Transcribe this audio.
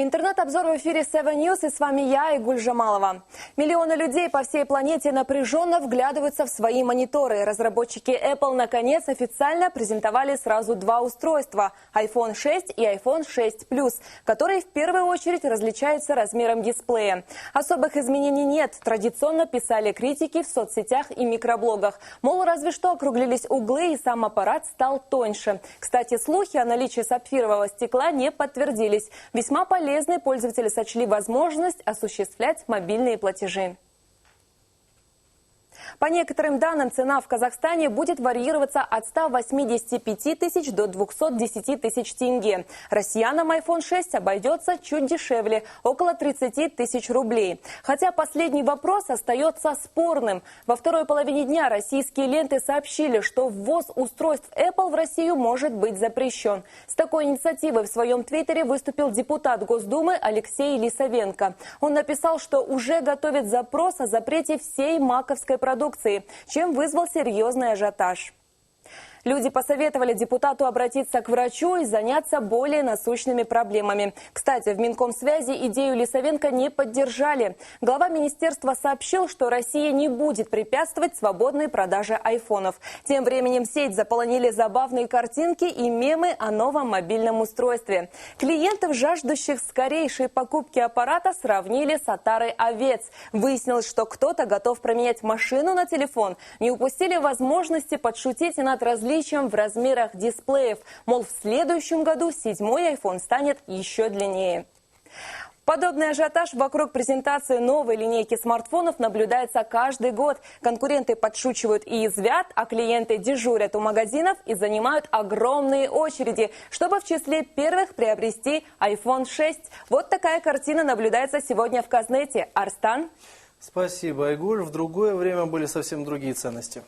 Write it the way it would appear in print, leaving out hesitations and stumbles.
Интернет-обзор в эфире 7 News, и с вами я, Игуль Жамалова. Миллионы людей по всей планете напряженно вглядываются в свои мониторы. Разработчики Apple наконец официально презентовали сразу два устройства – iPhone 6 и iPhone 6 Plus, которые в первую очередь различаются размером дисплея. Особых изменений нет, традиционно писали критики в соцсетях и микроблогах. Мол, разве что округлились углы и сам аппарат стал тоньше. Кстати, слухи о наличии сапфирового стекла не подтвердились. Весьма полезные пользователи сочли возможность осуществлять мобильные платежи. По некоторым данным, цена в Казахстане будет варьироваться от 185 тысяч до 210 тысяч тенге. Россиянам iPhone 6 обойдется чуть дешевле – около 30 тысяч рублей. Хотя последний вопрос остается спорным. Во второй половине дня российские ленты сообщили, что ввоз устройств Apple в Россию может быть запрещен. С такой инициативой в своем твиттере выступил депутат Госдумы Алексей Лисовенко. Он написал, что уже готовит запрос о запрете всей маковской продукции, чем вызвал серьезный ажиотаж. Люди посоветовали депутату обратиться к врачу и заняться более насущными проблемами. Кстати, в Минкомсвязи идею Лисовенко не поддержали. Глава министерства сообщил, что Россия не будет препятствовать свободной продаже айфонов. Тем временем сеть заполонили забавные картинки и мемы о новом мобильном устройстве. Клиентов, жаждущих скорейшей покупки аппарата, сравнили с отарой овец. Выяснилось, что кто-то готов променять машину на телефон. Не упустили возможности подшутить и над различиями в размерах дисплеев. Мол, в следующем году 7-й iPhone станет еще длиннее. Подобный ажиотаж вокруг презентации новой линейки смартфонов наблюдается каждый год. Конкуренты подшучивают и язвят, а клиенты дежурят у магазинов и занимают огромные очереди, чтобы в числе первых приобрести iPhone 6. Вот такая картина наблюдается сегодня в Казнете. Арстан? Спасибо, Айгуль. В другое время были совсем другие ценности.